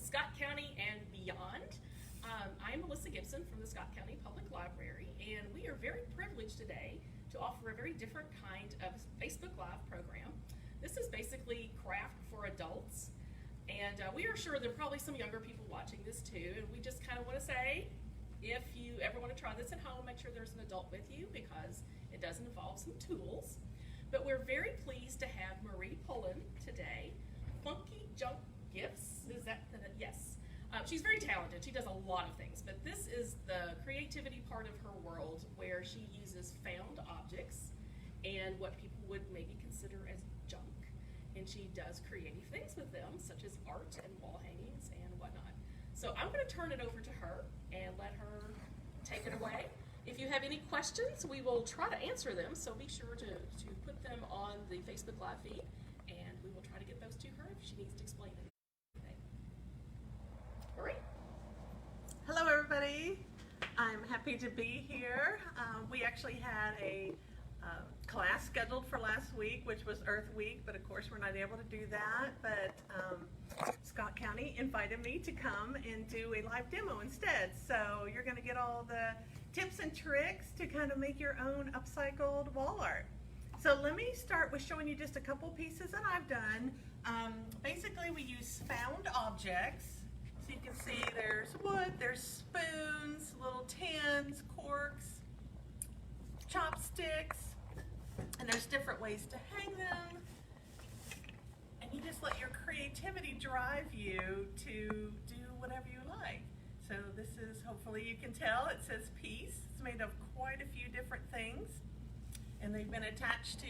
Scott County and beyond. I'm Melissa Gibson from the Scott County Public Library, and we are very privileged today to offer a very different kind of Facebook Live program. This is basically craft for adults, and we are sure there are probably some younger people watching this too, and we just kind of want to say, if you ever want to try this at home, make sure there's an adult with you because it does involve some tools. But we're very pleased to have Marie Pullen today. Funky Junk Gifts, is that, yes. She's very talented, she does a lot of things, but this is the creativity part of her world where she uses found objects and what people would maybe consider as junk, and she does creative things with them, such as art and wall hangings and whatnot. So I'm going to turn it over to her and let her take it away. If you have any questions, we will try to answer them, so be sure to put them on the Facebook Live feed, and we will try to get those to her if she needs to explain anything. Marie? Hello everybody, I'm happy to be here. We actually had a class scheduled for last week, which was Earth Week, but of course we're not able to do that. But Scott County invited me to come and do a live demo instead. So you're going to get all the tips and tricks to kind of make your own upcycled wall art. So let me start with showing you just a couple pieces that I've done. Basically we use found objects. So you can see there's wood, there's spoons, little tins, corks, chopsticks, and there's different ways to hang them. And you just let your creativity drive you to do whatever you like. So this is, hopefully you can tell, it says piece. It's made of quite a few different things. And they've been attached to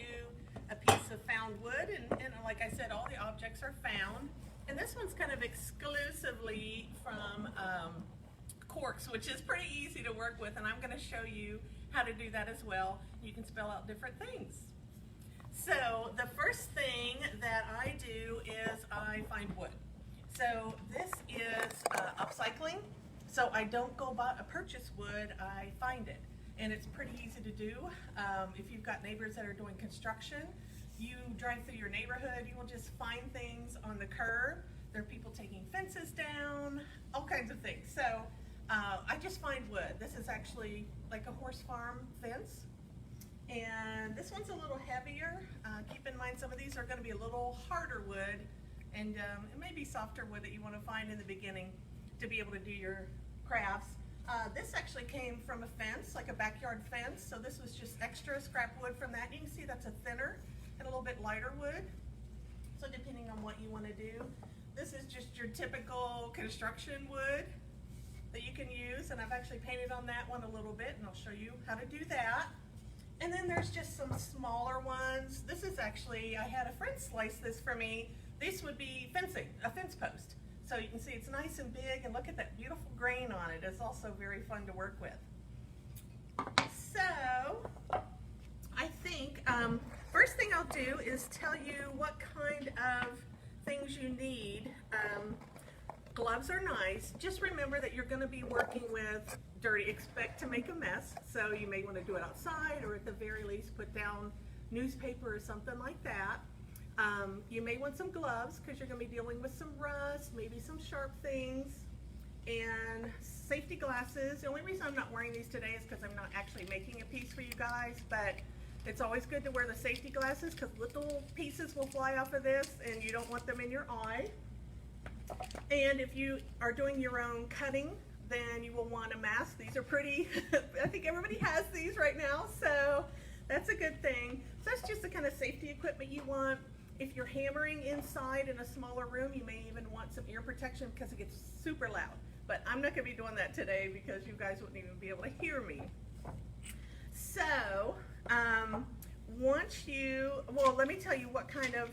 a piece of found wood. And like I said, all the objects are found. And this one's kind of exclusively from Corks, which is pretty easy to work with. And I'm going to show you how to do that as well. You can spell out different things. So the first thing that I do is I find wood. So this is upcycling. So I don't go purchase wood, I find it. And it's pretty easy to do. If you've got neighbors that are doing construction, you drive through your neighborhood, you will just find things on the curb. There are people taking fences down, all kinds of things. So I just find wood. This is actually like a horse farm fence. And this one's a little heavier. Keep in mind some of these are going to be a little harder wood, and it may be softer wood that you want to find in the beginning to be able to do your crafts. This actually came from a fence, like a backyard fence. So this was just extra scrap wood from that. You can see that's a thinner and a little bit lighter wood. So depending on what you want to do. This is just your typical construction wood that you can use, and I've actually painted on that one a little bit, and I'll show you how to do that. And then there's just some smaller ones. This is actually, I had a friend slice this for me. This would be fencing, a fence post. So you can see it's nice and big, and look at that beautiful grain on it. It's also very fun to work with. So I think first thing I'll do is tell you what kind of things you need. Gloves are nice. Just remember that you're going to be working with dirty. Expect to make a mess, so you may want to do it outside, or at the very least put down newspaper or something like that. You may want some gloves because you're going to be dealing with some rust, maybe some sharp things, and safety glasses. The only reason I'm not wearing these today is because I'm not actually making a piece for you guys, but it's always good to wear the safety glasses because little pieces will fly off of this and you don't want them in your eye. And if you are doing your own cutting, then you will want a mask. These are pretty, I think everybody has these right now, so that's a good thing. So that's just the kind of safety equipment you want. If you're hammering inside in a smaller room, you may even want some ear protection because it gets super loud. But I'm not going to be doing that today because you guys wouldn't even be able to hear me. So once you, well, let me tell you what kind of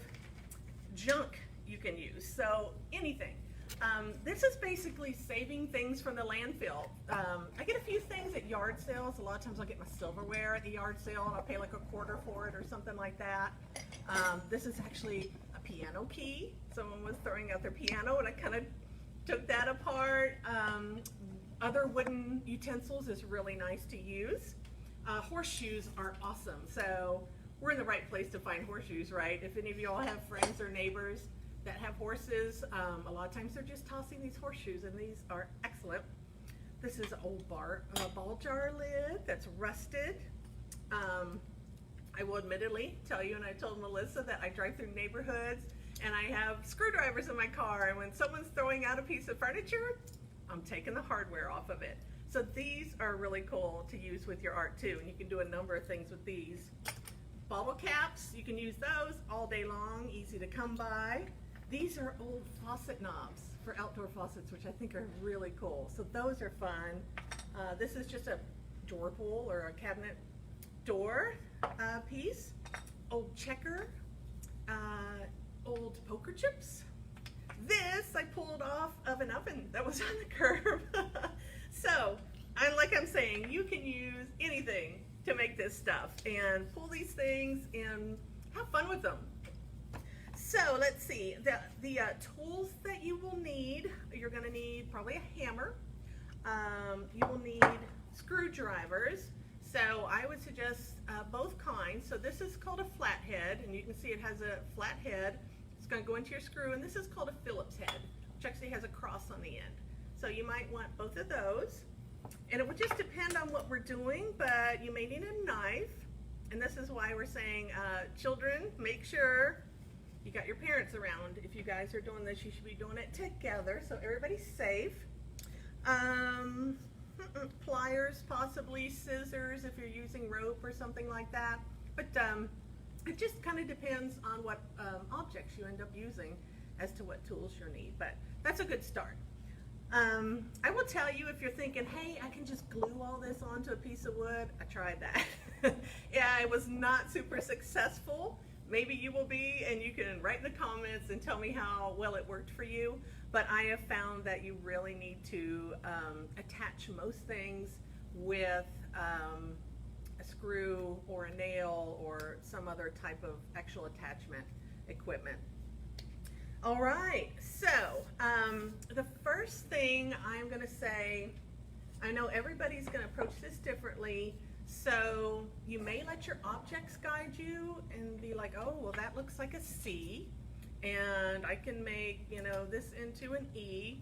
junk you can use. So anything. This is basically saving things from the landfill. I get a few things at yard sales. A lot of times I'll get my silverware at the yard sale and I'll pay like a quarter for it or something like that. This is actually a piano key. Someone was throwing out their piano and I kind of took that apart. Other wooden utensils is really nice to use. Horseshoes are awesome. So we're in the right place to find horseshoes, right? If any of you all have friends or neighbors that have horses. A lot of times they're just tossing these horseshoes, and these are excellent. This is an old ball jar lid that's rusted. I will admittedly tell you, and I told Melissa, that I drive through neighborhoods and I have screwdrivers in my car, and when someone's throwing out a piece of furniture, I'm taking the hardware off of it. So these are really cool to use with your art too, and you can do a number of things with these. Bottle caps, you can use those all day long, easy to come by. These are old faucet knobs for outdoor faucets, which I think are really cool. So those are fun. This is just a door pull or a cabinet door piece. Old checker, old poker chips. This I pulled off of an oven that was on the curb. So, like I'm saying, you can use anything to make this stuff and pull these things and have fun with them. So let's see, the tools that you will need, you're going to need probably a hammer. You will need screwdrivers. So I would suggest both kinds. So this is called a flathead, and you can see it has a flat head. It's going to go into your screw, and this is called a Phillips head, which actually has a cross on the end. So you might want both of those. And it would just depend on what we're doing, but you may need a knife. And this is why we're saying, children, make sure you got your parents around. If you guys are doing this, you should be doing it together so everybody's safe. Pliers, possibly scissors if you're using rope or something like that. But it just kind of depends on what objects you end up using as to what tools you'll need. But that's a good start. I will tell you, if you're thinking, hey, I can just glue all this onto a piece of wood, I tried that. Yeah, it was not super successful. Maybe you will be, and you can write in the comments and tell me how well it worked for you. But I have found that you really need to attach most things with a screw or a nail or some other type of actual attachment equipment. All right, so the first thing I'm going to say, I know everybody's going to approach this differently, so you may let your objects guide you and be like, oh, well, that looks like a C, and I can make, you know, this into an E,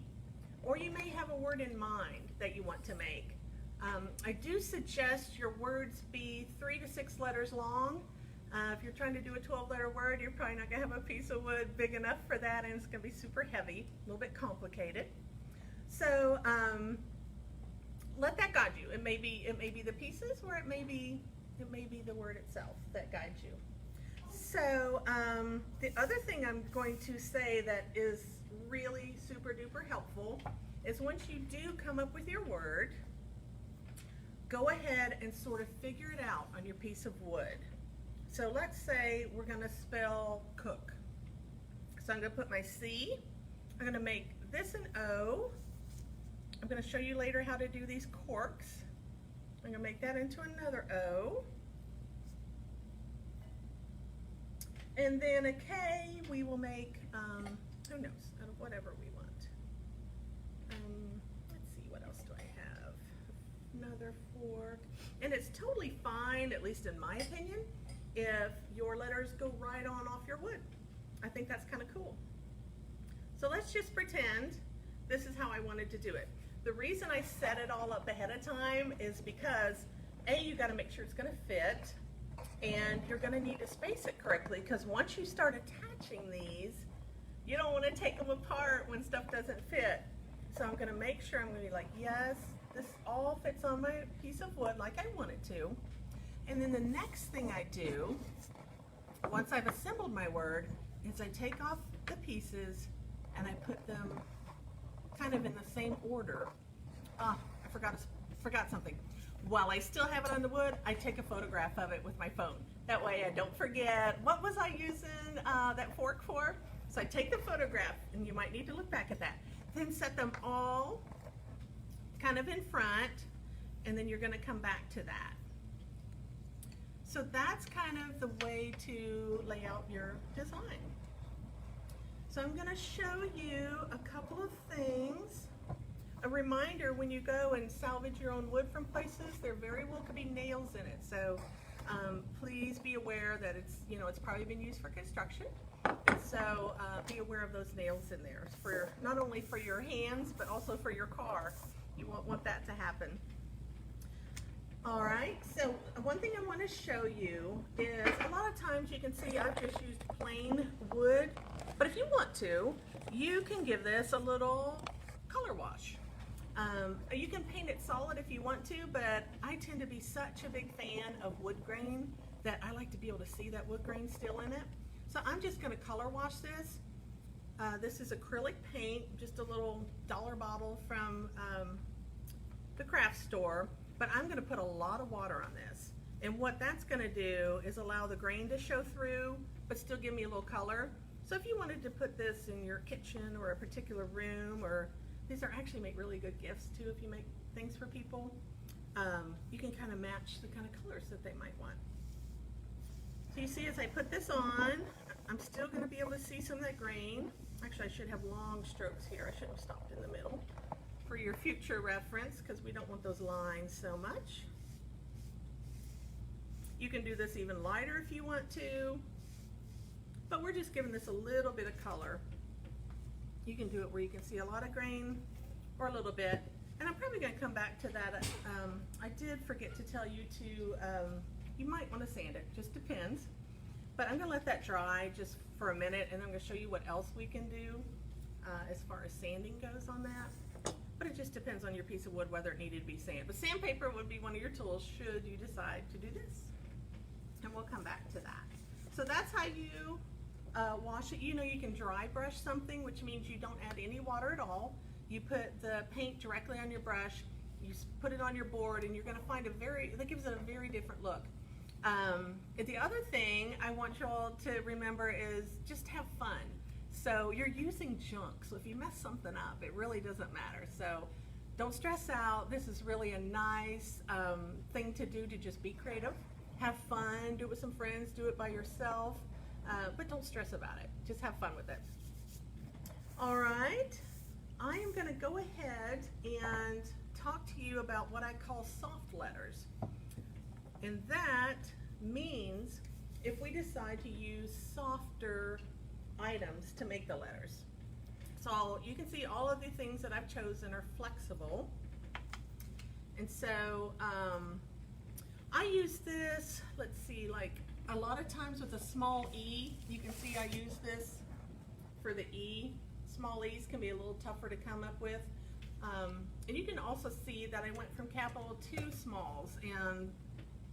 or you may have a word in mind that you want to make. I do suggest your words be 3 to 6 letters long. If you're trying to do a 12-letter word, you're probably not going to have a piece of wood big enough for that, and it's going to be super heavy, a little bit complicated. So let that guide you. It may be the pieces, or it may be the word itself that guides you. So the other thing I'm going to say that is really super duper helpful is once you do come up with your word, go ahead and sort of figure it out on your piece of wood. So let's say we're going to spell cook. So I'm going to put my C. I'm going to make this an O. I'm going to show you later how to do these corks. I'm going to make that into another O. And then a K, we will make, who knows, whatever we want. Let's see, what else do I have? Another fork. And it's totally fine, at least in my opinion, if your letters go right on off your wood. I think that's kind of cool. So let's just pretend this is how I wanted to do it. The reason I set it all up ahead of time is because, A, you got to make sure it's going to fit, and you're going to need to space it correctly, because once you start attaching these, you don't want to take them apart when stuff doesn't fit. So I'm going to make sure, I'm going to be like, yes, this all fits on my piece of wood like I want it to. And then the next thing I do, once I've assembled my word, is I take off the pieces and I put them kind of in the same order. I forgot something. While I still have it on the wood, I take a photograph of it with my phone. That way I don't forget, what was I using that fork for? So I take the photograph, and you might need to look back at that. Then set them all kind of in front, and then you're going to come back to that. So that's kind of the way to lay out your design. So I'm going to show you a couple of things. A reminder, when you go and salvage your own wood from places, there very well could be nails in it. So please be aware that it's, it's probably been used for construction. It's So be aware of those nails in there, for not only for your hands, but also for your car. You won't want that to happen. All right, so one thing I want to show you is a lot of times you can see I've just used plain wood, but if you want to, you can give this a little color wash. You can paint it solid if you want to, but I tend to be such a big fan of wood grain that I like to be able to see that wood grain still in it. So I'm just going to color wash this. This is acrylic paint, just a little dollar bottle from the craft store. But I'm going to put a lot of water on this. And what that's going to do is allow the grain to show through, but still give me a little color. So if you wanted to put this in your kitchen or a particular room, or these are actually make really good gifts too if you make things for people, you can kind of match the kind of colors that they might want. So you see as I put this on, I'm still going to be able to see some of that grain. Actually, I should have long strokes here. I shouldn't have stopped in the middle. For your future reference, because we don't want those lines so much. You can do this even lighter if you want to, but we're just giving this a little bit of color. You can do it where you can see a lot of grain or a little bit, and I'm probably going to come back to that. I did forget to tell you to, you might want to sand it, just depends, but I'm going to let that dry just for a minute, and I'm going to show you what else we can do as far as sanding goes on that. But it just depends on your piece of wood whether it needed to be sanded. But sandpaper would be one of your tools should you decide to do this. And we'll come back to that. So that's how you wash it. You know, you can dry brush something, which means you don't add any water at all. You put the paint directly on your brush, you put it on your board, and you're going to find that gives it a very different look. The other thing I want you all to remember is just have fun. So you're using junk, so if you mess something up, it really doesn't matter. So don't stress out. This is really a nice thing to do, to just be creative, have fun, do it with some friends, do it by yourself, but don't stress about it. Just have fun with it. All right, I am going to go ahead and talk to you about what I call soft letters. And that means if we decide to use softer items to make the letters. So you can see all of the things that I've chosen are flexible. And so I use this, let's see, like a lot of times with a small E, you can see I use this for the E. Small E's can be a little tougher to come up with. And you can also see that I went from capital to smalls, and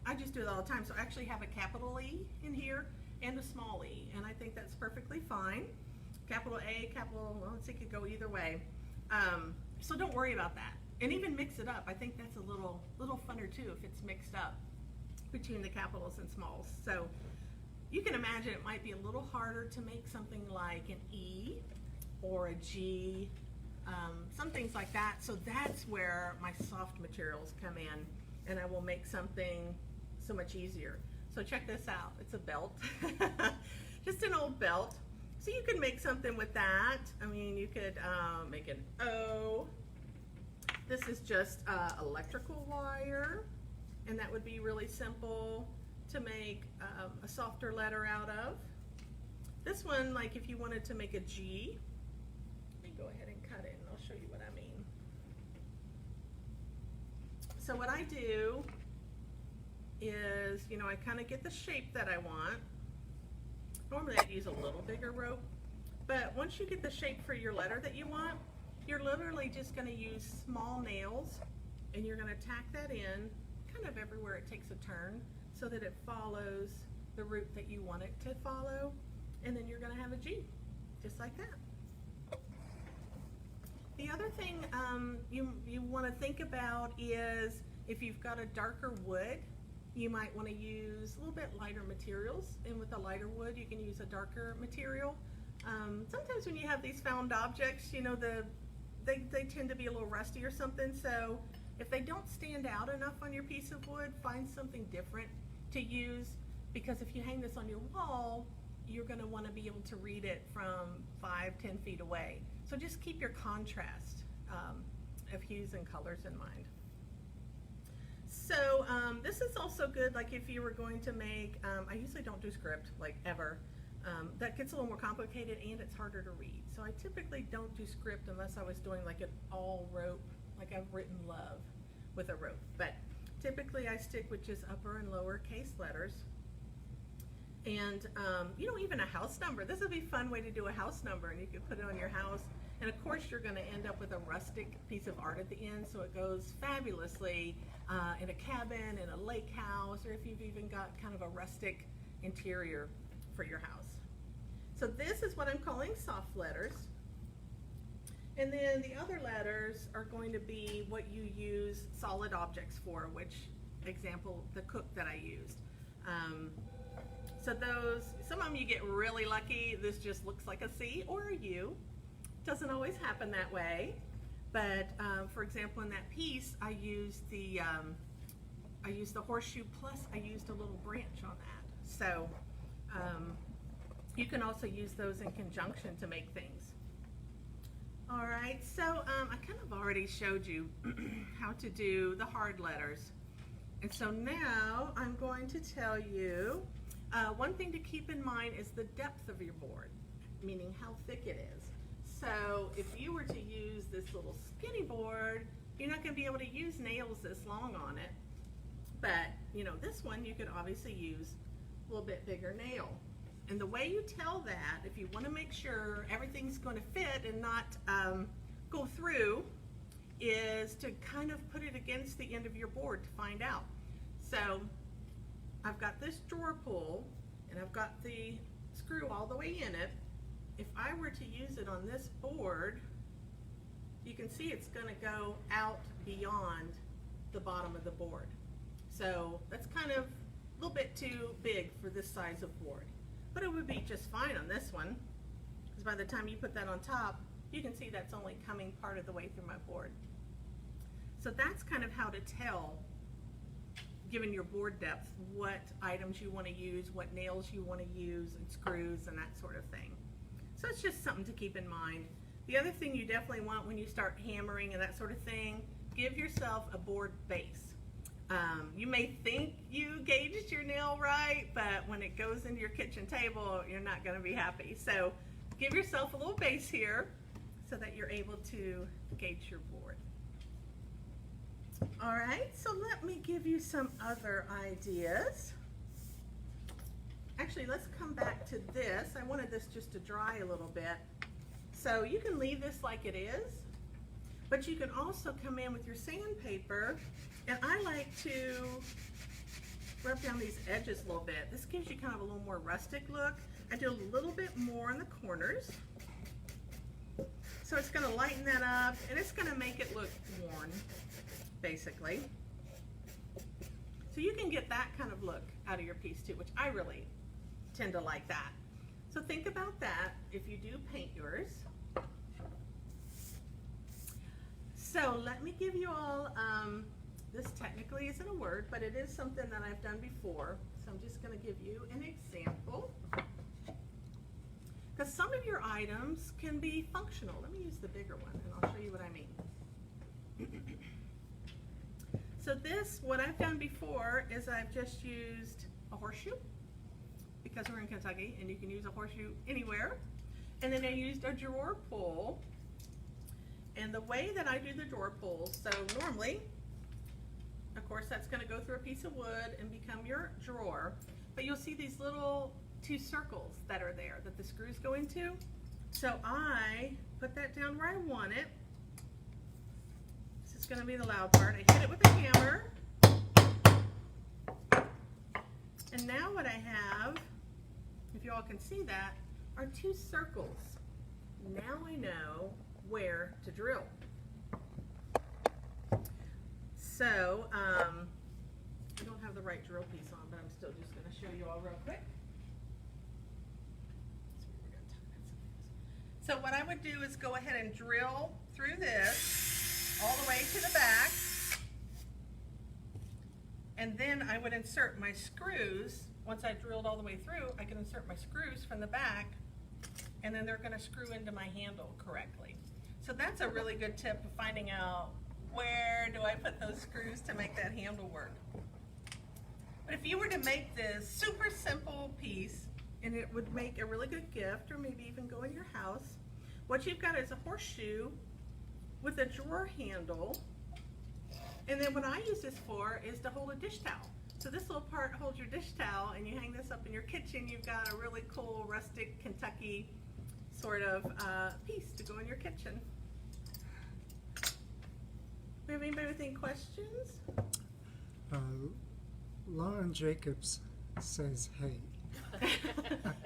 I just do it all the time. So I actually have a capital E in here and a small e, and I think that's perfectly fine. Capital A, capital, well, it could go either way. So don't worry about that. And even mix it up. I think that's a little funner too if it's mixed up between the capitals and smalls. So you can imagine it might be a little harder to make something like an E or a G, some things like that. So that's where my soft materials come in, and I will make something so much easier. So check this out, it's a belt, just an old belt. So you could make something with that. I mean, you could make an O. This is just electrical wire, and that would be really simple to make a softer letter out of. This one, like if you wanted to make a G, let me go ahead and cut it and I'll show you what I mean. So what I do is, you know, I kind of get the shape that I want. Normally I'd use a little bigger rope, but once you get the shape for your letter that you want, you're literally just going to use small nails, and you're going to tack that in kind of everywhere it takes a turn so that it follows the route that you want it to follow, and then you're going to have a G, just like that. The other thing you want to think about is if you've got a darker wood, you might want to use a little bit lighter materials, and with a lighter wood you can use a darker material. Sometimes when you have these found objects, you know, they tend to be a little rusty or something, so if they don't stand out enough on your piece of wood, find something different to use, because if you hang this on your wall, you're going to want to be able to read it from 5-10 feet away. So just keep your contrast of hues and colors in mind. So this is also good, like if you were going to make, I usually don't do script, like ever, that gets a little more complicated and it's harder to read. So I typically don't do script unless I was doing like an all rope, like I've written love with a rope. But typically I stick with just upper and lower case letters. And you know, even a house number. This would be a fun way to do a house number, and you could put it on your house. And of course you're going to end up with a rustic piece of art at the end, so it goes fabulously in a cabin, in a lake house, or if you've even got kind of a rustic interior for your house. So this is what I'm calling soft letters. And then the other letters are going to be what you use solid objects for, which example, the cook that I used. So those, some of them you get really lucky, this just looks like a C or a U. Doesn't always happen that way. But for example, in that piece, I used the horseshoe plus I used a little branch on that. So you can also use those in conjunction to make things. All right, so I kind of already showed you how to do the hard letters. And so now I'm going to tell you, one thing to keep in mind is the depth of your board, meaning how thick it is. So if you were to use this little skinny board, you're not going to be able to use nails this long on it. But, you know, this one you could obviously use a little bit bigger nail. And the way you tell that, if you want to make sure everything's going to fit and not go through, is to kind of put it against the end of your board to find out. So I've got this drawer pull and I've got the screw all the way in it. If I were to use it on this board, you can see it's going to go out beyond the bottom of the board. So that's kind of a little bit too big for this size of board. But it would be just fine on this one, because by the time you put that on top, you can see that's only coming part of the way through my board. So that's kind of how to tell, given your board depth, what items you want to use, what nails you want to use, and screws and that sort of thing. So it's just something to keep in mind. The other thing you definitely want when you start hammering and that sort of thing, give yourself a board base. You may think you gauged your nail right, but when it goes into your kitchen table, you're not going to be happy. So give yourself a little base here so that you're able to gauge your board. All right, so let me give you some other ideas. Actually, let's come back to this. I wanted this just to dry a little bit. So you can leave this like it is, but you can also come in with your sandpaper, and I like to rub down these edges a little bit. This gives you kind of a little more rustic look. I do a little bit more in the corners. So it's going to lighten that up, and it's going to make it look worn, basically. So you can get that kind of look out of your piece too, which I really tend to like that. So think about that if you do paint yours. So let me give you all, this technically isn't a word, but it is something that I've done before. So I'm just going to give you an example. Because some of your items can be functional. Let me use the bigger one and I'll show you what I mean. So this, what I've done before is I've just used a horseshoe, because we're in Kentucky and you can use a horseshoe anywhere. And then I used a drawer pull. And the way that I do the drawer pulls, so normally, of course, that's going to go through a piece of wood and become your drawer. But you'll see these little two circles that are there that the screws go into. So I put that down where I want it. This is going to be the loud part. I hit it with a hammer. And now what I have, if you all can see that, are two circles. Now I know where to drill. So, I don't have the right drill piece on, but I'm still just going to show you all real quick. So what I would do is go ahead and drill through this all the way to the back. And then I would insert my screws. Once I drilled all the way through, I can insert my screws from the back, and then they're going to screw into my handle correctly. So that's a really good tip of finding out where do I put those screws to make that handle work. But if you were to make this super simple piece, and it would make a really good gift or maybe even go in your house. What you've got is a horseshoe with a drawer handle, and then what I use this for is to hold a dish towel. So this little part holds your dish towel, and you hang this up in your kitchen. You've got a really cool rustic Kentucky sort of piece to go in your kitchen. We have anybody with any questions? Lauren Jacobs says, hey.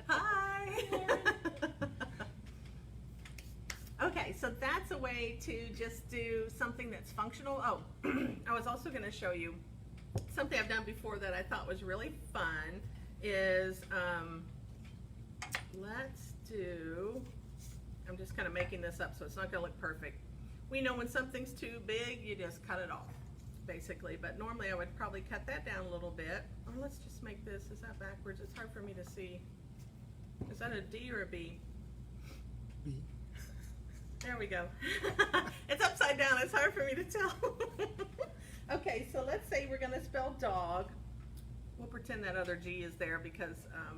Hi. Okay, so that's a way to just do something that's functional. Oh, I was also going to show you something I've done before that I thought was really fun is, let's do, I'm just kind of making this up so it's not going to look perfect. We know when something's too big, you just cut it off, basically. But normally I would probably cut that down a little bit. Or let's just make this, is that backwards? It's hard for me to see. Is that a D or a B? B. There we go. It's upside down, it's hard for me to tell. Okay, so let's say we're gonna spell dog. We'll pretend that other G is there because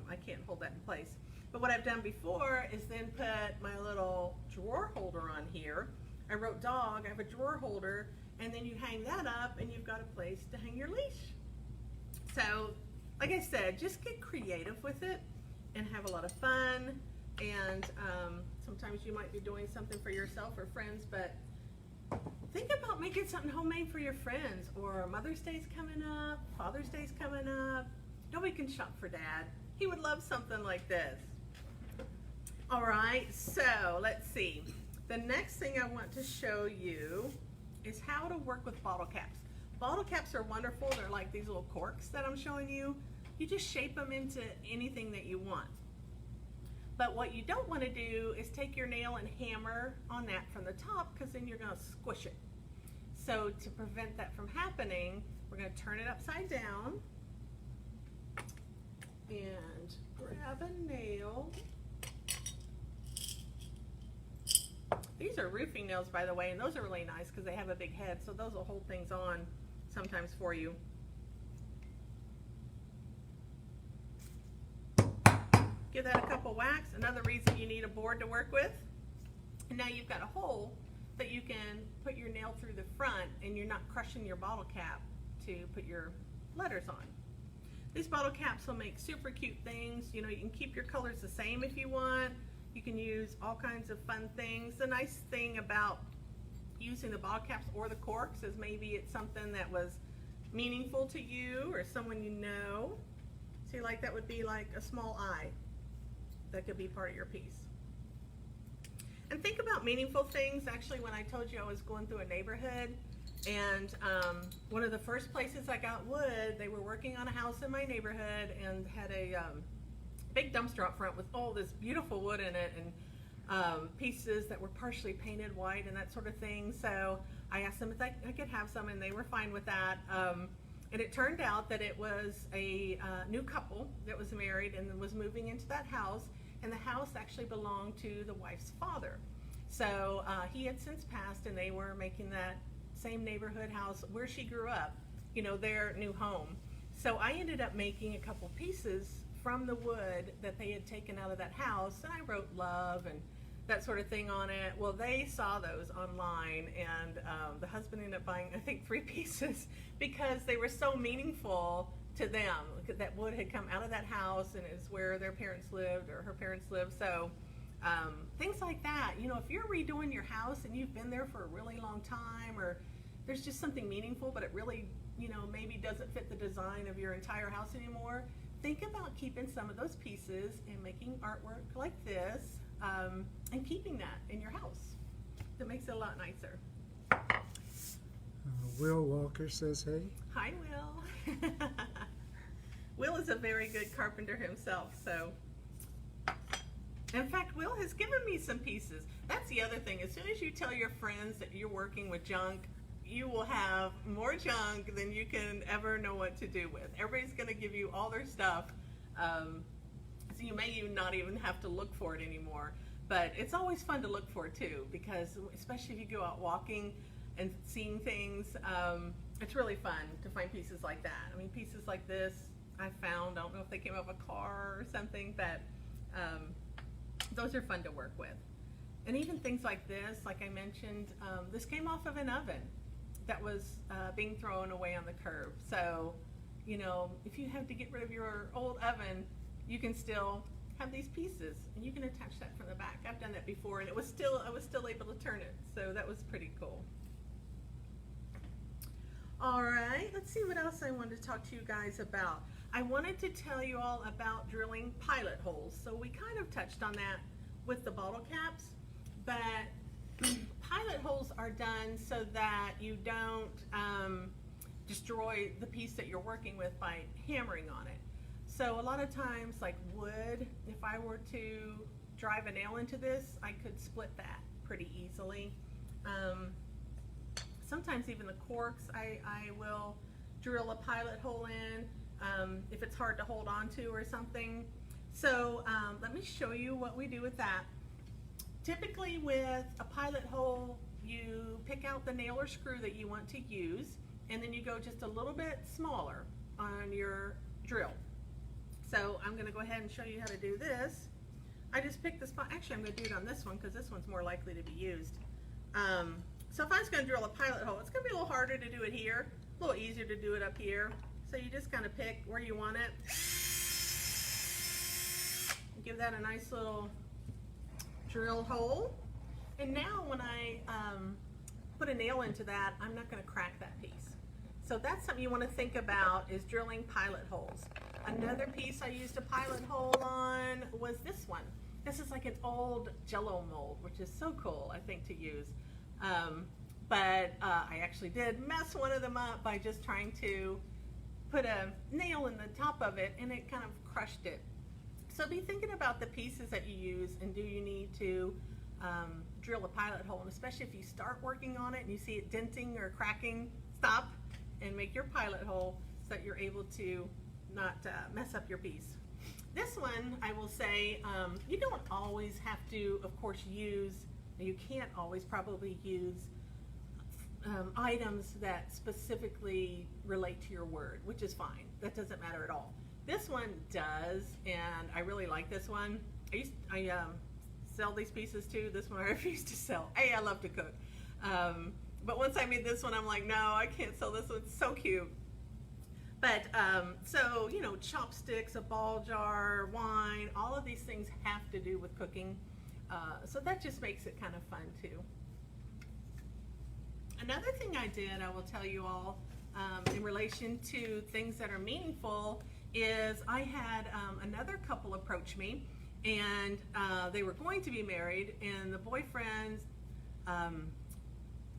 I can't hold that in place. But what I've done before is then put my little drawer holder on here. I wrote dog, I have a drawer holder, and then you hang that up and you've got a place to hang your leash. So, like I said, just get creative with it and have a lot of fun. And sometimes you might be doing something for yourself or friends, but think about making something homemade for your friends. Or Mother's Day's coming up, Father's Day's coming up. Nobody can shop for Dad. He would love something like this. All right, so let's see. The next thing I want to show you is how to work with bottle caps. Bottle caps are wonderful. They're like these little corks that I'm showing you. You just shape them into anything that you want. But what you don't want to do is take your nail and hammer on that from the top, because then you're going to squish it. So to prevent that from happening, we're going to turn it upside down and grab a nail. These are roofing nails, by the way, and those are really nice because they have a big head, so those will hold things on sometimes for you. Give that a couple whacks. Another reason you need a board to work with. And now you've got a hole that you can put your nail through the front, and you're not crushing your bottle cap to put your letters on. These bottle caps will make super cute things. You know, you can keep your colors the same if you want. You can use all kinds of fun things. The nice thing about using the bottle caps or the corks is maybe it's something that was meaningful to you or someone you know. See, like that would be like a small eye. That could be part of your piece. And think about meaningful things. Actually, when I told you I was going through a neighborhood, and one of the first places I got wood, they were working on a house in my neighborhood and had a big dumpster up front with all this beautiful wood in it, and pieces that were partially painted white and that sort of thing. So I asked them if I could have some, and they were fine with that. And it turned out that it was a new couple that was married and was moving into that house, and the house actually belonged to the wife's father. So he had since passed, and they were making that same neighborhood house where she grew up, you know, their new home. So I ended up making a couple pieces from the wood that they had taken out of that house, and I wrote love and that sort of thing on it. Well, they saw those online, and the husband ended up buying, I think, 3 pieces because they were so meaningful to them. That wood had come out of that house, and it's where their parents lived or her parents lived. So things like that. You know, if you're redoing your house and you've been there for a really long time, or there's just something meaningful, but it really, you know, maybe doesn't fit the design of your entire house anymore, think about keeping some of those pieces and making artwork like this, and keeping that in your house. That makes it a lot nicer. Will Walker says, hey. Hi, Will. Will is a very good carpenter himself, so. In fact, Will has given me some pieces. That's the other thing. As soon as you tell your friends that you're working with junk, you will have more junk than you can ever know what to do with. Everybody's going to give you all their stuff, so you may even not even have to look for it anymore. But it's always fun to look for too, because especially if you go out walking and seeing things, it's really fun to find pieces like that. I mean, pieces like this, I found. I don't know if they came out of a car or something, but those are fun to work with. And even things like this, like I mentioned, this came off of an oven that was being thrown away on the curb. So, you know, if you have to get rid of your old oven, you can still have these pieces, and you can attach that from the back. I've done that before, and I was still able to turn it, so that was pretty cool. All right, let's see what else I wanted to talk to you guys about. I wanted to tell you all about drilling pilot holes. So we kind of touched on that with the bottle caps, but pilot holes are done so that you don't destroy the piece that you're working with by hammering on it. So a lot of times, like wood, if I were to drive a nail into this, I could split that pretty easily. Sometimes even the corks, I will drill a pilot hole in if it's hard to hold on to or something. So let me show you what we do with that. Typically with a pilot hole, you pick out the nail or screw that you want to use, and then you go just a little bit smaller on your drill. So I'm going to go ahead and show you how to do this. I just picked the spot. Actually, I'm going to do it on this one because this one's more likely to be used. So if I was going to drill a pilot hole, it's going to be a little harder to do it here, a little easier to do it up here. So you just kind of pick where you want it. Give that a nice little drill hole. And now when I put a nail into that, I'm not going to crack that piece. So that's something you want to think about, is drilling pilot holes. Another piece I used a pilot hole on was this one. This is like an old Jello mold, which is so cool, I think, to use. But I actually did mess one of them up by just trying to put a nail in the top of it, and it kind of crushed it. So be thinking about the pieces that you use, and do you need to drill a pilot hole, and especially if you start working on it and you see it denting or cracking, stop and make your pilot hole so that you're able to not mess up your piece. This one, I will say, you don't always have to, of course, you can't always probably use items that specifically relate to your word, which is fine. That doesn't matter at all. This one does, and I really like this one. I sell these pieces too. This one I refuse to sell. Hey, I love to cook. But once I made this one, I'm like, no, I can't sell this one. It's so cute. But so, you know, chopsticks, a ball jar, wine, all of these things have to do with cooking. So that just makes it kind of fun too. Another thing I did, I will tell you all, in relation to things that are meaningful, is I had another couple approach me, and they were going to be married, and the boyfriend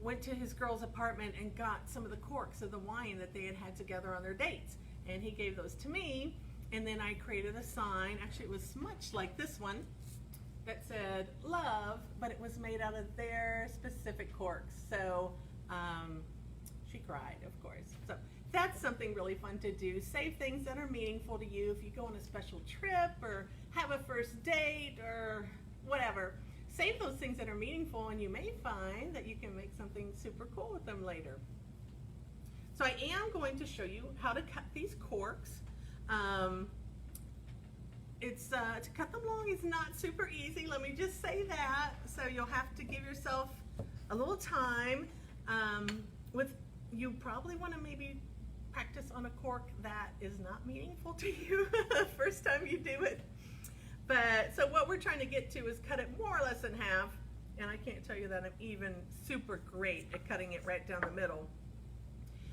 went to his girl's apartment and got some of the corks of the wine that they had had together on their dates, and he gave those to me, and then I created a sign. Actually, it was much like this one that said love, but it was made out of their specific corks. So she cried, of course. So that's something really fun to do. Save things that are meaningful to you. If you go on a special trip or have a first date or whatever, save those things that are meaningful, and you may find that you can make something super cool with them later. So I am going to show you how to cut these corks. To cut them long is not super easy, let me just say that. So you'll have to give yourself a little time. You probably want to maybe practice on a cork that is not meaningful to you the first time you do it. But so what we're trying to get to is cut it more or less in half, and I can't tell you that I'm even super great at cutting it right down the middle.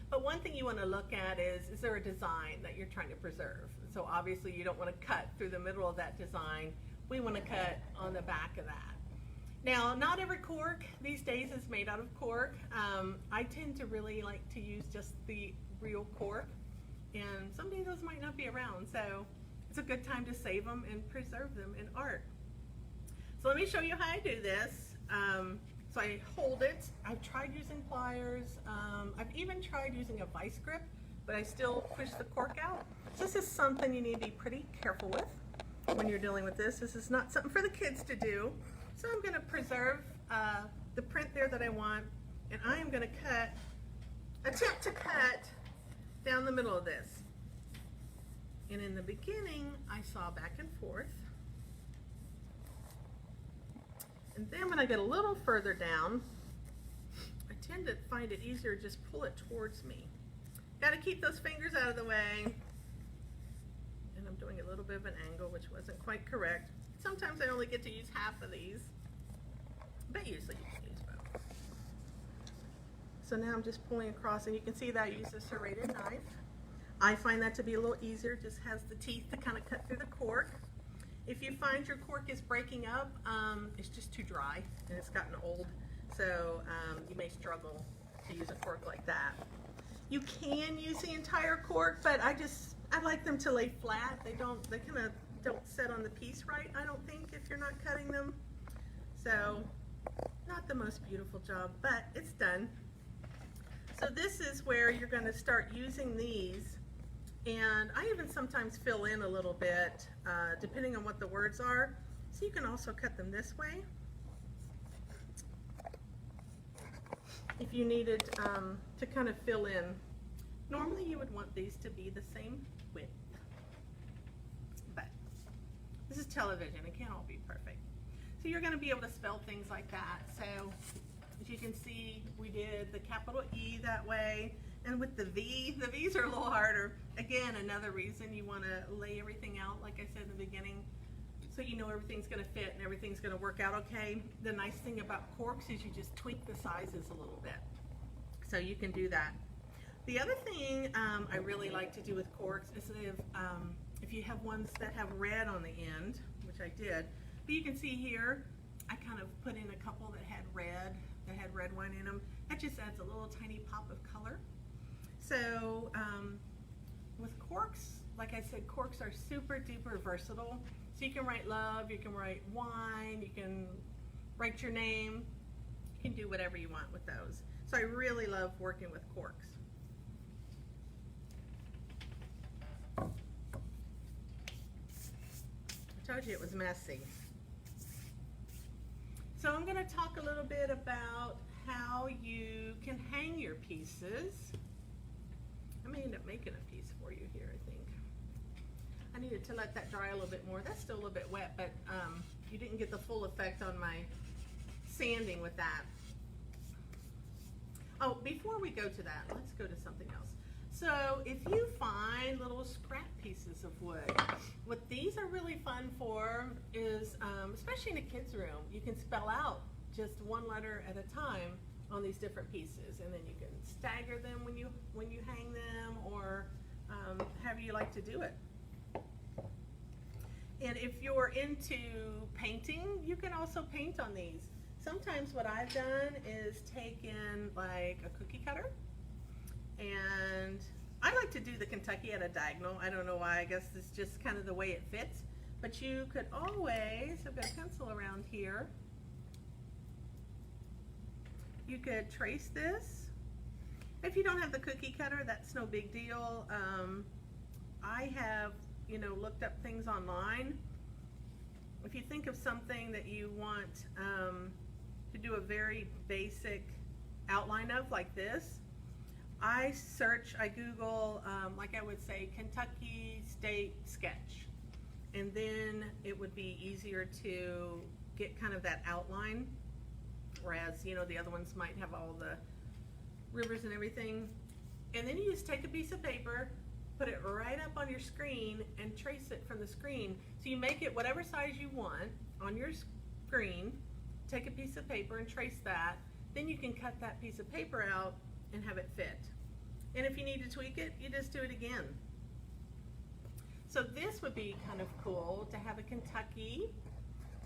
But one thing you want to look at is there a design that you're trying to preserve? So obviously you don't want to cut through the middle of that design. We want to cut on the back of that. Now, not every cork these days is made out of cork. I tend to really like to use just the real cork, and someday those might not be around, so it's a good time to save them and preserve them in art. So let me show you how I do this. So I hold it. I've tried using pliers. I've even tried using a vice grip, but I still push the cork out. This is something you need to be pretty careful with when you're dealing with this. This is not something for the kids to do. So I'm going to preserve the print there that I want, and I am going to attempt to cut down the middle of this. And in the beginning, I saw back and forth. And then when I get a little further down, I tend to find it easier to just pull it towards me. Got to keep those fingers out of the way. And I'm doing a little bit of an angle, which wasn't quite correct. Sometimes I only get to use half of these, but usually you can use both. So now I'm just pulling across, and you can see that I use a serrated knife. I find that to be a little easier, just has the teeth to kind of cut through the cork. If you find your cork is breaking up, it's just too dry and it's gotten old, so you may struggle to use a cork like that. You can use the entire cork, but I like them to lay flat. They kind of don't set on the piece right, I don't think, if you're not cutting them. So, not the most beautiful job, but it's done. So this is where you're going to start using these, and I even sometimes fill in a little bit depending on what the words are. So you can also cut them this way if you needed to kind of fill in. Normally you would want these to be the same width, but this is television, it can't all be perfect. So you're going to be able to spell things like that. So as you can see, we did the capital E that way, and with the V's are a little harder. Again, another reason you want to lay everything out, like I said in the beginning, so you know everything's going to fit and everything's going to work out okay. The nice thing about corks is you just tweak the sizes a little bit. So you can do that. The other thing I really like to do with corks is if you have ones that have red on the end, which I did, but you can see here, I kind of put in a couple that had red wine in them. That just adds a little tiny pop of color. So with corks, like I said, corks are super duper versatile. So you can write love, you can write wine, you can write your name, you can do whatever you want with those. So I really love working with corks. I told you it was messy. So I'm going to talk a little bit about how you can hang your pieces. I may end up making a piece for you here, I think. I needed to let that dry a little bit more. That's still a little bit wet, but you didn't get the full effect on my sanding with that. Oh, before we go to that, let's go to something else. So if you find little scrap pieces of wood, what these are really fun for is, especially in a kid's room, you can spell out just one letter at a time on these different pieces, and then you can stagger them when you hang them, or however you like to do it. And if you're into painting, you can also paint on these. Sometimes what I've done is taken like a cookie cutter, and I like to do the Kentucky at a diagonal. I don't know why, I guess it's just kind of the way it fits. But you could always, I've got a pencil around here, you could trace this. If you don't have the cookie cutter, that's no big deal. I have, looked up things online. If you think of something that you want to do a very basic outline of, like this, I Google, like I would say, Kentucky State sketch, and then it would be easier to get kind of that outline, whereas, the other ones might have all the rivers and everything. And then you just take a piece of paper, put it right up on your screen, and trace it from the screen. So you make it whatever size you want on your screen, take a piece of paper and trace that, then you can cut that piece of paper out and have it fit. And if you need to tweak it, you just do it again. So this would be kind of cool to have a Kentucky,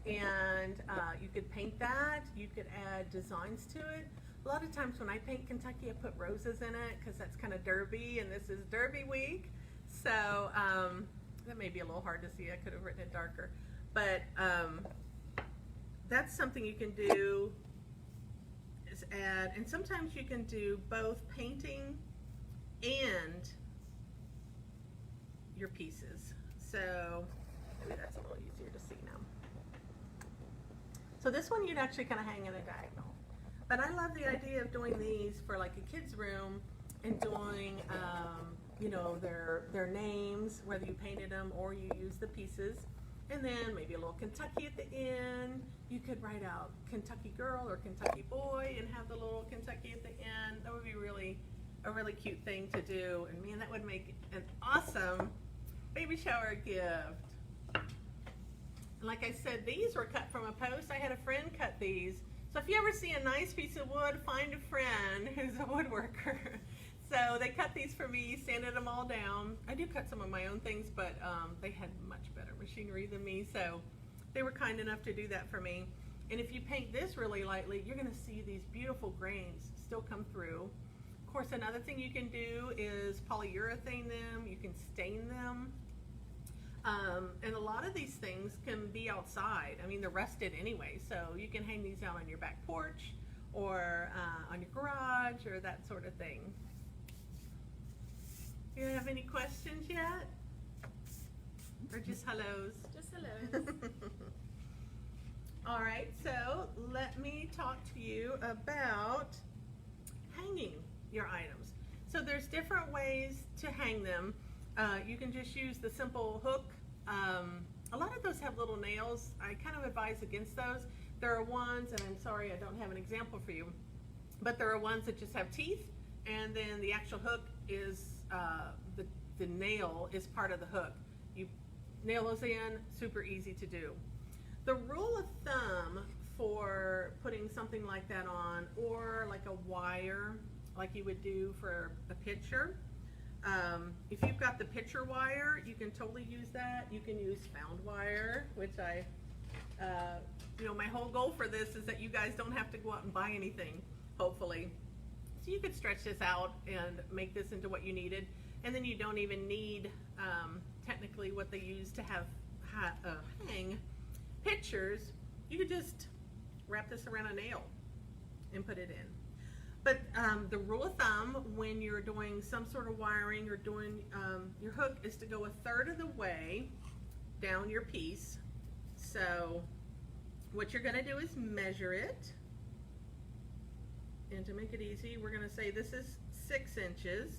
and you could paint that, you could add designs to it. A lot of times when I paint Kentucky, I put roses in it because that's kind of derby, and this is Derby week. So that may be a little hard to see. I could have written it darker. But that's something you can do, is add, and sometimes you can do both painting and your pieces. So maybe that's a little easier to see now. So this one you'd actually kind of hang in a diagonal. But I love the idea of doing these for like a kid's room and doing you know, their names, whether you painted them or you used the pieces. And then maybe a little Kentucky at the end. You could write out Kentucky girl or Kentucky boy and have the little Kentucky at the end. That would be a really cute thing to do. And man, that would make an awesome baby shower gift. And like I said, these were cut from a post. I had a friend cut these. So if you ever see a nice piece of wood, find a friend who's a woodworker. So they cut these for me, sanded them all down. I do cut some of my own things, but they had much better machinery than me, so they were kind enough to do that for me. And if you paint this really lightly, you're gonna see these beautiful grains still come through. Of course, another thing you can do is polyurethane them, you can stain them. And a lot of these things can be outside. I mean, they're rusted anyway, so you can hang these out on your back porch or on your garage or that sort of thing. You have any questions yet? Or just hellos? Just hellos. All right, so let me talk to you about hanging your items. So there's different ways to hang them. You can just use the simple hook. A lot of those have little nails. I kind of advise against those. There are ones, and I'm sorry I don't have an example for you, but there are ones that just have teeth, and then the actual hook is, the nail is part of the hook. You nail those in, super easy to do. The rule of thumb for putting something like that on, or like a wire, like you would do for a picture, if you've got the picture wire, you can totally use that. You can use found wire, which you know, my whole goal for this is that you guys don't have to go out and buy anything, hopefully. So you could stretch this out and make this into what you needed, and then you don't even need technically what they use to hang pictures. You could just wrap this around a nail and put it in. But the rule of thumb when you're doing some sort of wiring or doing your hook is to go 1/3 of the way down your piece. So what you're going to do is measure it. And to make it easy, we're going to say this is 6 inches.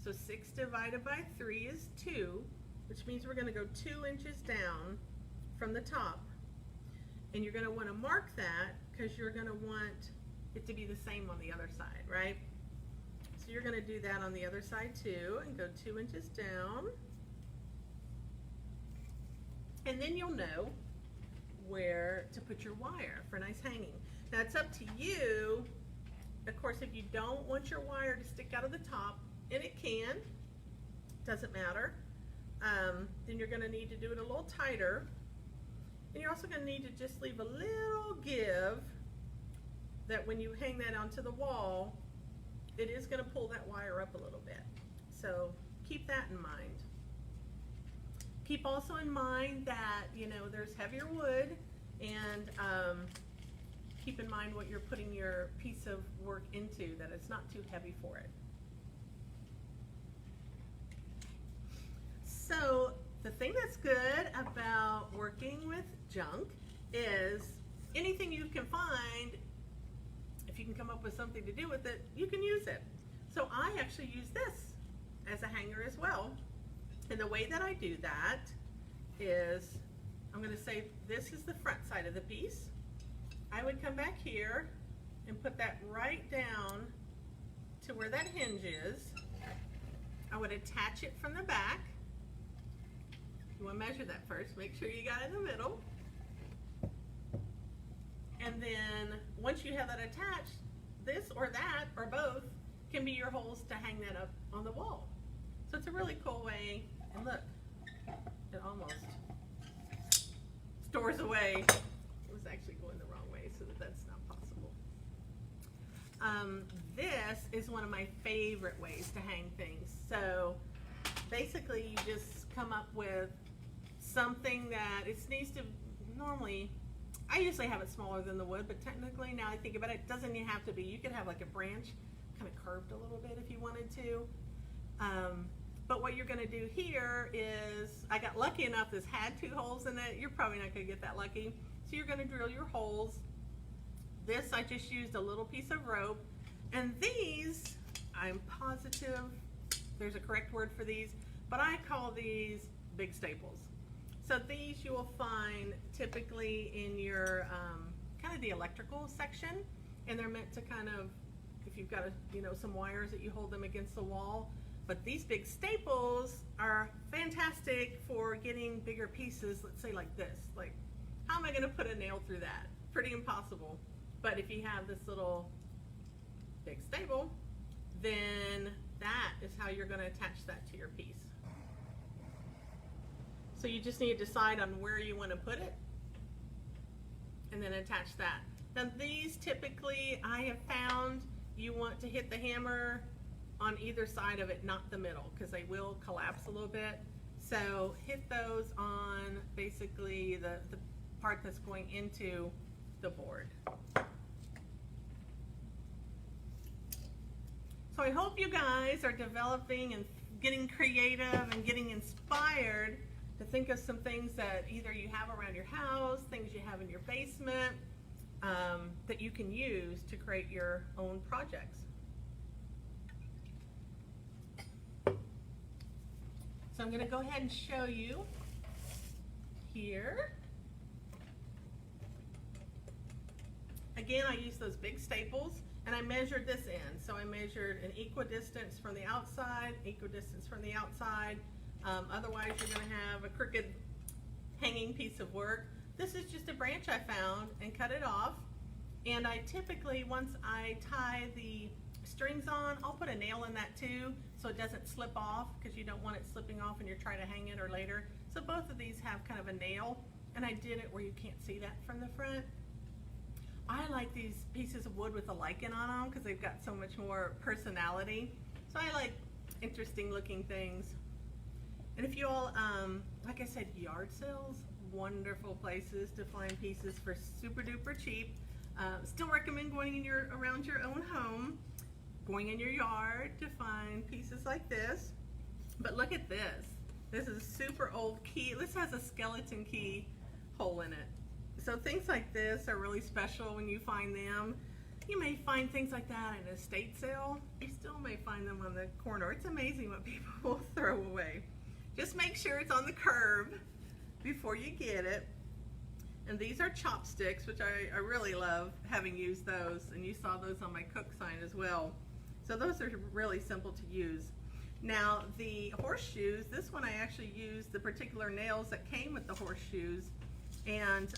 So 6 divided by 3 is 2, which means we're going to go 2 inches down from the top. And you're going to want to mark that because you're going to want it to be the same on the other side, right? So you're going to do that on the other side too, and go 2 inches down. And then you'll know where to put your wire for nice hanging. Now it's up to you. Of course, if you don't want your wire to stick out of the top, and it can, doesn't matter, then you're going to need to do it a little tighter. And you're also going to need to just leave a little give, that when you hang that onto the wall, it is going to pull that wire up a little bit. So keep that in mind. Keep also in mind that, you know, there's heavier wood, and keep in mind what you're putting your piece of work into, that it's not too heavy for it. So the thing that's good about working with junk is anything you can find, if you can come up with something to do with it, you can use it. So I actually use this as a hanger as well. And the way that I do that is, I'm going to say this is the front side of the piece. I would come back here and put that right down to where that hinge is. I would attach it from the back. You want to measure that first, make sure you got it in the middle. And then once you have that attached, this or that or both can be your holes to hang that up on the wall. So it's a really cool way. And look, it almost stores away. It was actually going the wrong way, so that's not possible. This is one of my favorite ways to hang things. So basically you just come up with something that it needs to, normally, I usually have it smaller than the wood, but technically now I think about it, it doesn't even have to be. You could have like a branch kind of curved a little bit if you wanted to. But what you're going to do here is, I got lucky enough this had 2 holes in it. You're probably not going to get that lucky. So you're going to drill your holes. This, I just used a little piece of rope. And these, I'm positive there's a correct word for these, but I call these big staples. So these you will find typically in your kind of the electrical section, and they're meant to kind of, if you've got some wires that you hold them against the wall. But these big staples are fantastic for getting bigger pieces, let's say like this. Like, how am I going to put a nail through that? Pretty impossible. But if you have this little big staple, then that is how you're going to attach that to your piece. So you just need to decide on where you want to put it and then attach that. Now these typically, I have found, you want to hit the hammer on either side of it, not the middle, because they will collapse a little bit. So hit those on basically the part that's going into the board. So I hope you guys are developing and getting creative and getting inspired to think of some things that either you have around your house, things you have in your basement, that you can use to create your own projects. So I'm going to go ahead and show you here. Again, I use those big staples, and I measured this in. So I measured an equidistance from the outside, equidistance from the outside. Otherwise, you're going to have a crooked hanging piece of work. This is just a branch I found and cut it off. And I typically, once I tie the strings on, I'll put a nail in that too, so it doesn't slip off, because you don't want it slipping off and you're trying to hang it or later. So both of these have kind of a nail, and I did it where you can't see that from the front. I like these pieces of wood with a lichen on them because they've got so much more personality. So I like interesting looking things. And if you all, like I said, yard sales, wonderful places to find pieces for super duper cheap. Still recommend going in around your own home, going in your yard to find pieces like this. But look at this. This is a super old key. This has a skeleton key hole in it. So things like this are really special when you find them. You may find things like that in an estate sale. You still may find them on the corner. It's amazing what people will throw away. Just make sure it's on the curb before you get it. And these are chopsticks, which I really love having used those. And you saw those on my cook sign as well. So those are really simple to use. Now the horseshoes, this one I actually used the particular nails that came with the horseshoes. And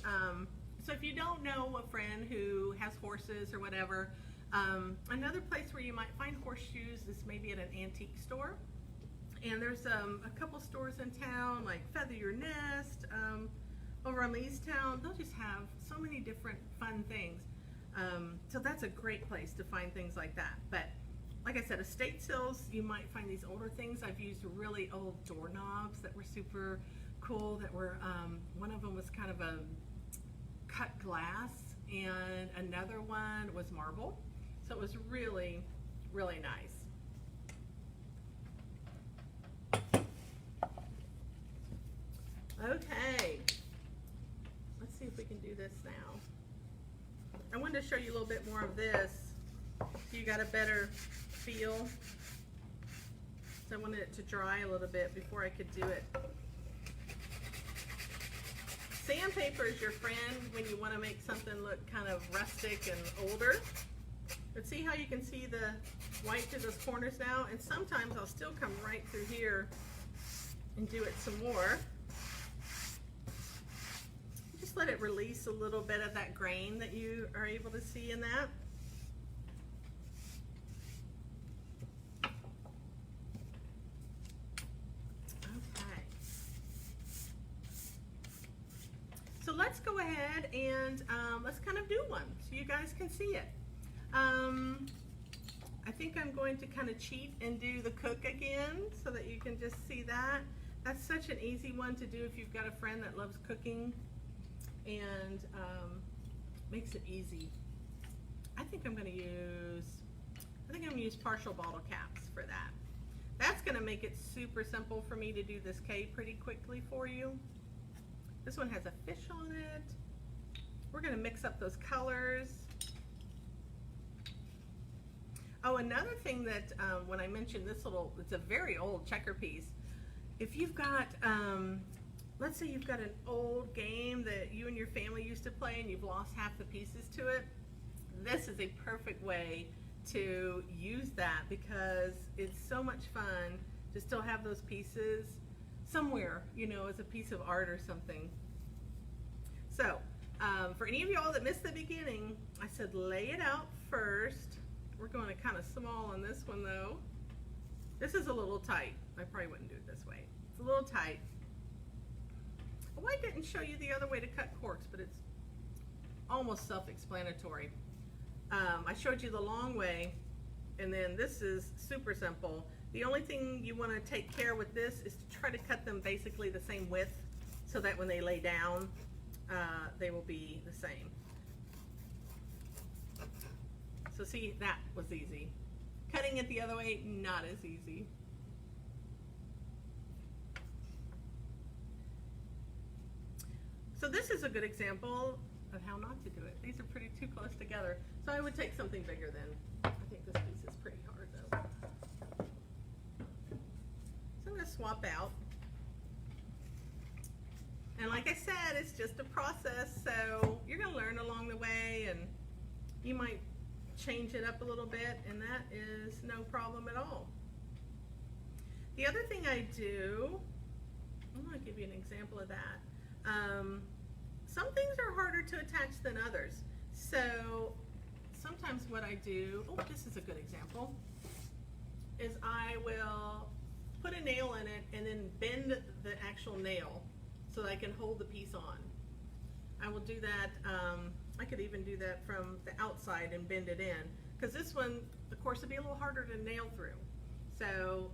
so if you don't know a friend who has horses or whatever, another place where you might find horseshoes is maybe at an antique store. And there's a couple stores in town, like Feather Your Nest, over on Leestown. They'll just have so many different fun things. So that's a great place to find things like that. But like I said, estate sales, you might find these older things. I've used really old doorknobs that were super cool, that were, one of them was kind of a cut glass, and another one was marble. So it was really, really nice. Okay, let's see if we can do this now. I wanted to show you a little bit more of this so you got a better feel. So I wanted it to dry a little bit before I could do it. Sandpaper is your friend when you want to make something look kind of rustic and older. But see how you can see the white through those corners now? And sometimes I'll still come right through here and do it some more. Just let it release a little bit of that grain that you are able to see in that. Okay. So let's go ahead and let's kind of do one so you guys can see it. I think I'm going to kind of cheat and do the cook again so that you can just see that. That's such an easy one to do if you've got a friend that loves cooking and makes it easy. I think I'm going to use partial bottle caps for that. That's going to make it super simple for me to do this K pretty quickly for you. This one has a fish on it. We're going to mix up those colors. Oh, another thing that when I mentioned this little, it's a very old checker piece. If you've got, let's say you've got an old game that you and your family used to play and you've lost half the pieces to it, this is a perfect way to use that because it's so much fun to still have those pieces somewhere, you know, as a piece of art or something. So, for any of y'all that missed the beginning, I said lay it out first. We're going to kind of small on this one though. This is a little tight. I probably wouldn't do it this way. It's a little tight. Oh, I didn't show you the other way to cut corks, but it's almost self-explanatory. I showed you the long way, and then this is super simple. The only thing you want to take care with this is to try to cut them basically the same width so that when they lay down, they will be the same. So see, that was easy. Cutting it the other way, not as easy. So this is a good example of how not to do it. These are pretty too close together. So I would take something bigger then. I think this piece is pretty hard though. So I'm going to swap out. And like I said, it's just a process, so you're going to learn along the way, and you might change it up a little bit, and that is no problem at all. The other thing I do, I'm going to give you an example of that. Some things are harder to attach than others. So sometimes what I do, oh, this is a good example, is I will put a nail in it and then bend the actual nail so that I can hold the piece on. I will do that, I could even do that from the outside and bend it in, because this one, of course, would be a little harder to nail through. So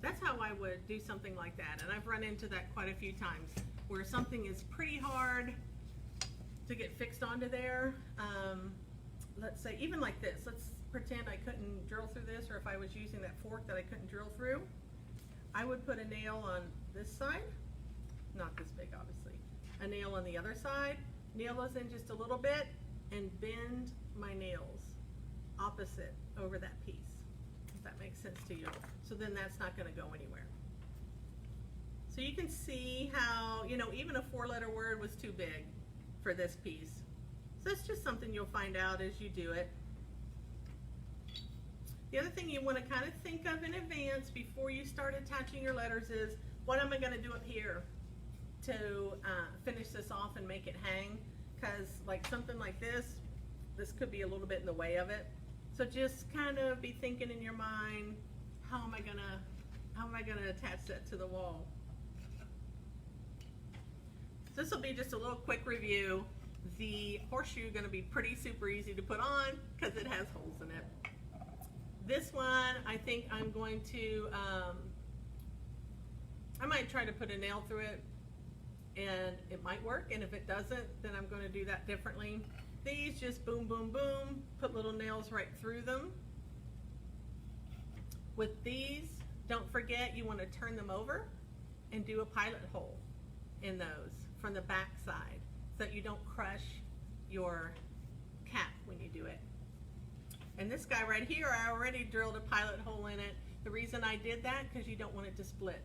that's how I would do something like that, and I've run into that quite a few times, where something is pretty hard to get fixed onto there. Let's say, even like this, let's pretend I couldn't drill through this, or if I was using that fork that I couldn't drill through, I would put a nail on this side, not this big obviously, a nail on the other side, nail those in just a little bit, and bend my nails opposite over that piece, if that makes sense to you. So then that's not going to go anywhere. So you can see how, you know, even a 4-letter word was too big for this piece. So that's just something you'll find out as you do it. The other thing you want to kind of think of in advance before you start attaching your letters is, what am I going to do up here to finish this off and make it hang? Because like something like this could be a little bit in the way of it. So just kind of be thinking in your mind, how am I gonna attach that to the wall? So this will be just a little quick review. The horseshoe is going to be pretty super easy to put on because it has holes in it. This one, I think I'm going to, I might try to put a nail through it, and it might work, and if it doesn't, then I'm going to do that differently. These just boom, boom, boom, put little nails right through them. With these, don't forget you want to turn them over and do a pilot hole in those from the back side so that you don't crush your cap when you do it. And this guy right here, I already drilled a pilot hole in it. The reason I did that, because you don't want it to split.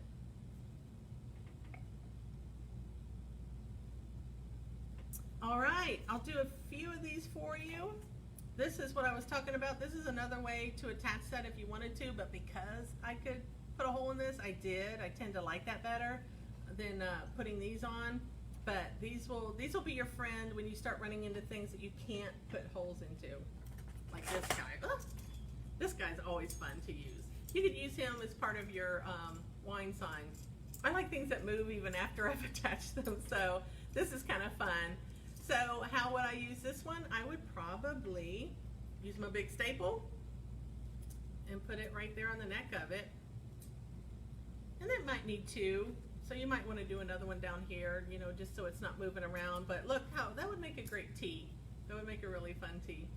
All right, I'll do a few of these for you. This is what I was talking about. This is another way to attach that if you wanted to, but because I could put a hole in this, I did. I tend to like that better than putting these on. But these will be your friend when you start running into things that you can't put holes into. Like this guy. Oh, this guy's always fun to use. You could use him as part of your wine signs. I like things that move even after I've attached them, so this is kind of fun. So how would I use this one? I would probably use my big staple and put it right there on the neck of it. And that might need two, so you might want to do another one down here, you know, just so it's not moving around. But look how, that would make a great tee. That would make a really fun tee.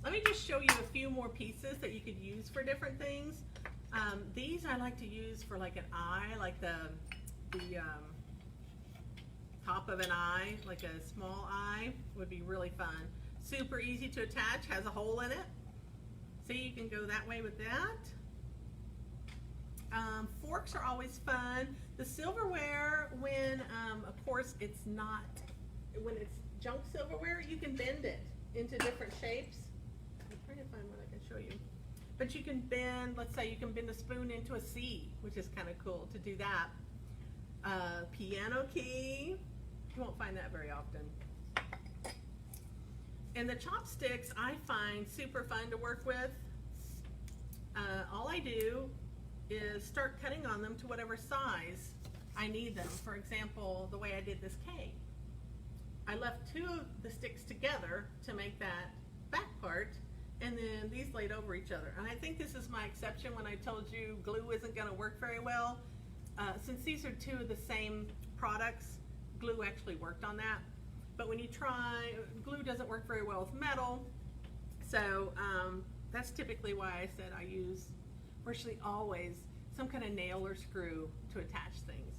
Let me just show you a few more pieces that you could use for different things. These I like to use for like an eye, like the top of an eye, like a small eye would be really fun. Super easy to attach, has a hole in it. So you can go that way with that. Forks are always fun. The silverware, when, of course, it's not, when it's junk silverware, you can bend it into different shapes. I'm trying to find one I can show you. But you can bend, let's say you can bend a spoon into a C, which is kind of cool to do that. Piano key, you won't find that very often. And the chopsticks I find super fun to work with. All I do is start cutting on them to whatever size I need them. For example, the way I did this K. I left two of the sticks together to make that back part, and then these laid over each other. And I think this is my exception when I told you glue isn't going to work very well. Since these are two of the same products, glue actually worked on that. But when you try, glue doesn't work very well with metal. So that's typically why I said I use virtually always some kind of nail or screw to attach things.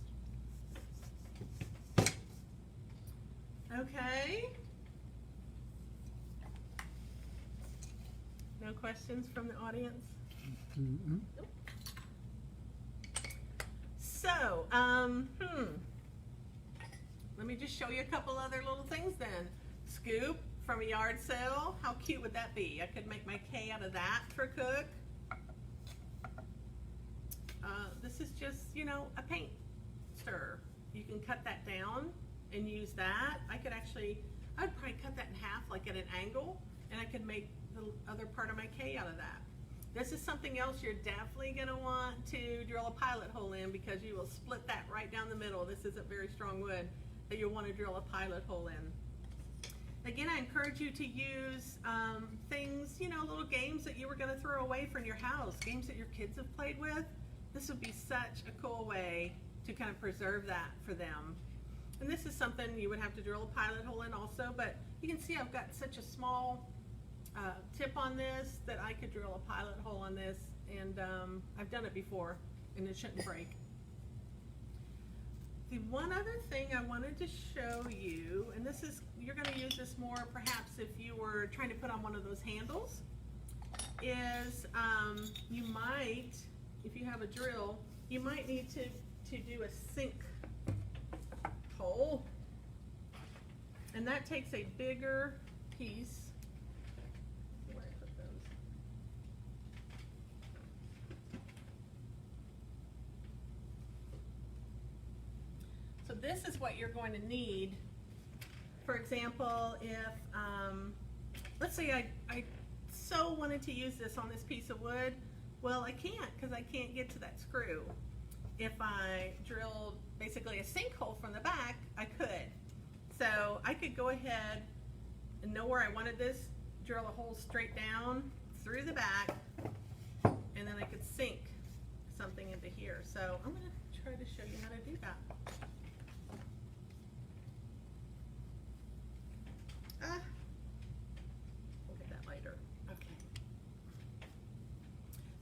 Okay. No questions from the audience? Mm-mm. Nope. So, let me just show you a couple other little things then. Scoop from a yard sale. How cute would that be? I could make my K out of that for cook. This is just, you know, a paint stir. You can cut that down and use that. I'd probably cut that in half, like at an angle, and I could make the other part of my K out of that. This is something else you're definitely going to want to drill a pilot hole in, because you will split that right down the middle. This isn't very strong wood that you'll want to drill a pilot hole in. Again, I encourage you to use things, you know, little games that you were going to throw away from your house, games that your kids have played with. This would be such a cool way to kind of preserve that for them. And this is something you would have to drill a pilot hole in also, but you can see I've got such a small tip on this that I could drill a pilot hole on this, and I've done it before and it shouldn't break. The one other thing I wanted to show you, and this is, you're going to use this more perhaps if you were trying to put on one of those handles, is you might, if you have a drill, you might need to do a sink hole, and that takes a bigger piece. Where I put those? So this is what you're going to need. For example, if let's say I so wanted to use this on this piece of wood, well, I can't, because I can't get to that screw. If I drilled basically a sinkhole from the back, I could. So I could go ahead and know where I wanted this, drill a hole straight down through the back, and then I could sink something into here. So I'm going to try to show you how to do that. We'll get that later. Okay.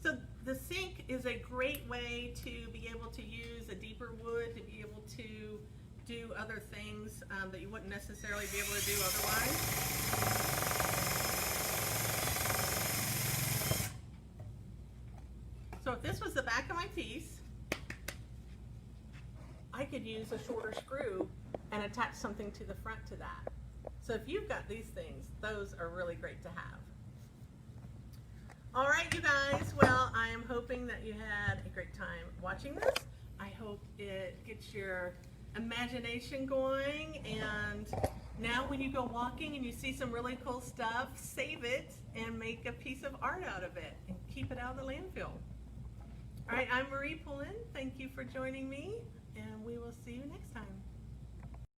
So the sink is a great way to be able to use a deeper wood, to be able to do other things that you wouldn't necessarily be able to do otherwise. So if this was the back of my piece, I could use a shorter screw and attach something to the front to that. So if you've got these things, those are really great to have. All right, you guys, well, I am hoping that you had a great time watching this. I hope it gets your imagination going, and now when you go walking and you see some really cool stuff, save it and make a piece of art out of it and keep it out of the landfill. All right, I'm Marie Pullen. Thank you for joining me, and we will see you next time.